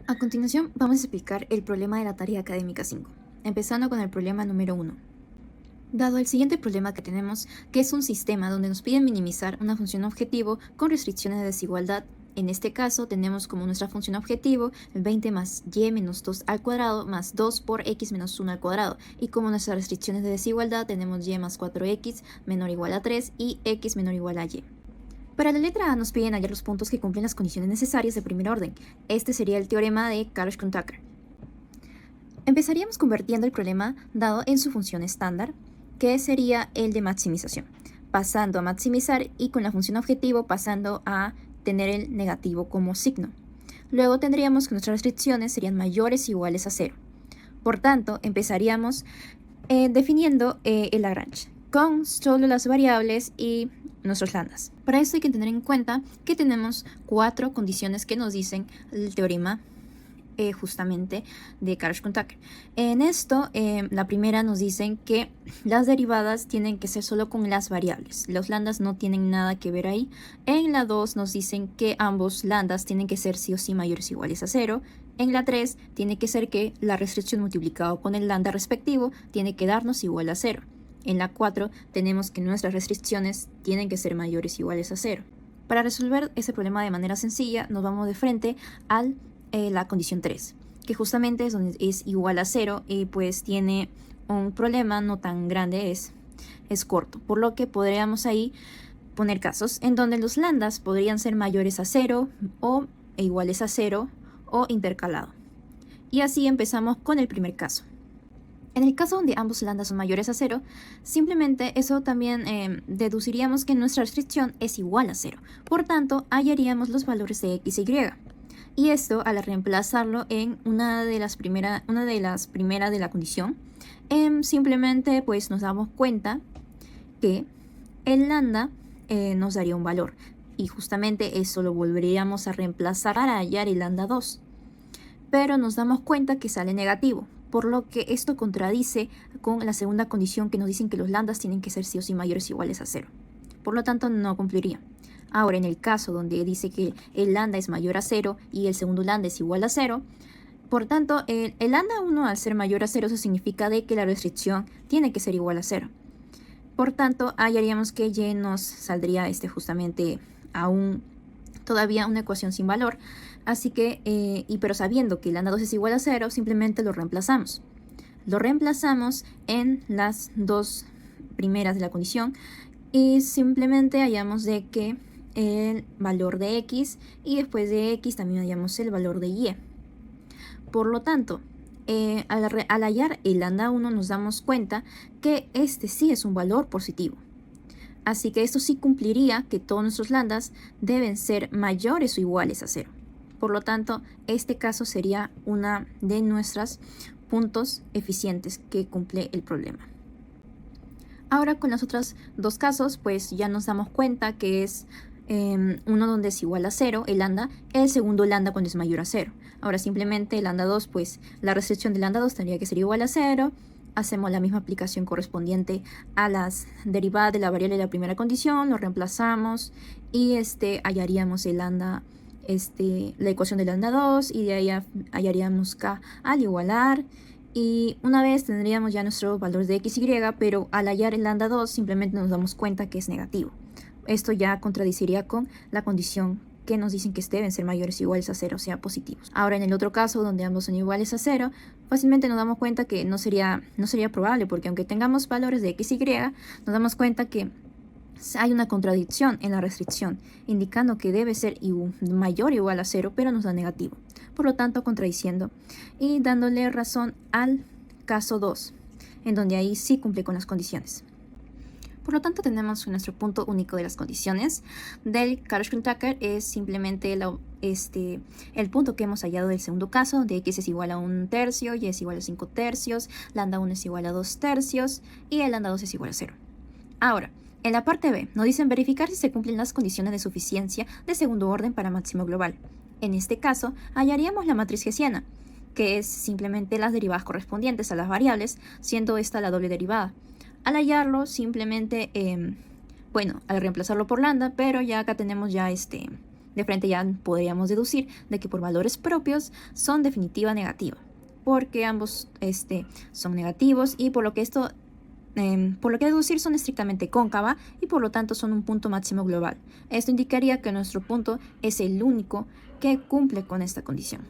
A continuación, vamos a explicar el problema de la tarea académica 5, empezando con el problema número 1. Dado el siguiente problema que tenemos, que es un sistema donde nos piden minimizar una función objetivo con restricciones de desigualdad. En este caso, tenemos como nuestra función objetivo el 20 más y menos 2 al cuadrado más 2 por x menos 1 al cuadrado. Y como nuestras restricciones de desigualdad, tenemos y más 4x menor o igual a 3 y x menor o igual a y. Para la letra A nos piden hallar los puntos que cumplen las condiciones necesarias de primer orden. Este sería el teorema de Karosh-Tucker. Empezaríamos convirtiendo el problema dado en su función estándar, que sería el de maximización, pasando a maximizar y con la función objetivo pasando a tener el negativo como signo. Luego tendríamos que nuestras restricciones serían mayores o iguales a 0. Por tanto, empezaríamos definiendo el Lagrange con solo las variables y nuestros lambdas. Para esto hay que tener en cuenta que tenemos 4 condiciones que nos dicen el teorema justamente de Karosh-Tucker. En esto, la primera nos dicen que las derivadas tienen que ser solo con las variables. Los lambdas no tienen nada que ver ahí. En la 2 nos dicen que ambos lambdas tienen que ser sí o sí mayores o iguales a 0. En la 3 tiene que ser que la restricción multiplicado con el lambda respectivo tiene que darnos igual a 0. En la 4 tenemos que nuestras restricciones tienen que ser mayores o iguales a 0. Para resolver ese problema de manera sencilla, nos vamos de frente a la condición 3, que justamente es donde es igual a 0 y pues tiene un problema no tan grande, es corto, por lo que podríamos ahí poner casos en donde los lambdas podrían ser mayores a 0 o iguales a 0 o intercalado. Y así empezamos con el primer caso. En el caso donde ambos lambdas son mayores a 0, simplemente eso también deduciríamos que nuestra restricción es igual a 0. Por tanto, hallaríamos los valores de x y y. Y esto, al reemplazarlo en una de las primeras de la condición, simplemente pues nos damos cuenta que el lambda nos daría un valor. Y justamente eso lo volveríamos a reemplazar para hallar el lambda 2. Pero nos damos cuenta que sale negativo, por lo que esto contradice con la segunda condición que nos dicen que los lambdas tienen que ser sí o sí mayores o iguales a 0. Por lo tanto, no cumpliría. Ahora, en el caso donde dice que el lambda es mayor a 0 y el segundo lambda es igual a 0, por tanto, el lambda 1 al ser mayor a 0, eso significa de que la restricción tiene que ser igual a 0. Por tanto, hallaríamos que y nos saldría justamente todavía una ecuación sin valor. Así que, pero sabiendo que el lambda 2 es igual a 0, simplemente lo reemplazamos. Lo reemplazamos en las dos primeras de la condición y simplemente hallamos de que el valor de x y después de x también hallamos el valor de y. Por lo tanto, al hallar el lambda 1 nos damos cuenta que este sí es un valor positivo. Así que esto sí cumpliría que todos nuestros lambdas deben ser mayores o iguales a 0. Por lo tanto, este caso sería una de nuestros puntos eficientes que cumple el problema. Ahora con los otros dos casos, pues ya nos damos cuenta que es uno donde es igual a 0, el lambda, el segundo lambda cuando es mayor a 0. Ahora simplemente el lambda 2, pues la restricción del lambda 2 tendría que ser igual a 0. Hacemos la misma aplicación correspondiente a las derivadas de la variable de la primera condición, lo reemplazamos y hallaríamos el lambda, la ecuación del lambda 2 y de ahí hallaríamos k al igualar. Y una vez tendríamos ya nuestro valor de x y, pero al hallar el lambda 2 simplemente nos damos cuenta que es negativo. Esto ya contradiciría con la condición que nos dicen que deben ser mayores o iguales a 0, o sea, positivos. Ahora, en el otro caso, donde ambos son iguales a 0, fácilmente nos damos cuenta que no sería probable, porque aunque tengamos valores de x y, nos damos cuenta que hay una contradicción en la restricción, indicando que debe ser mayor o igual a 0, pero nos da negativo. Por lo tanto, contradiciendo y dándole razón al caso 2, en donde ahí sí cumple con las condiciones. Por lo tanto, tenemos nuestro punto único de las condiciones del Karosh-Tucker es simplemente el punto que hemos hallado del segundo caso, donde x es igual a 1/3, y es igual a 5/3, lambda 1 es igual a 2/3 y el lambda 2 es igual a 0. Ahora, en la parte B, nos dicen verificar si se cumplen las condiciones de suficiencia de segundo orden para máximo global. En este caso, hallaríamos la matriz hessiana, que es simplemente las derivadas correspondientes a las variables, siendo esta la doble derivada. Al hallarlo, simplemente, al reemplazarlo por lambda, pero ya acá tenemos ya De frente ya podríamos deducir de que por valores propios son definitiva negativa, porque ambos son negativos y por lo que deducir son estrictamente cóncava y por lo tanto son un punto máximo global. Esto indicaría que nuestro punto es el único que cumple con esta condición.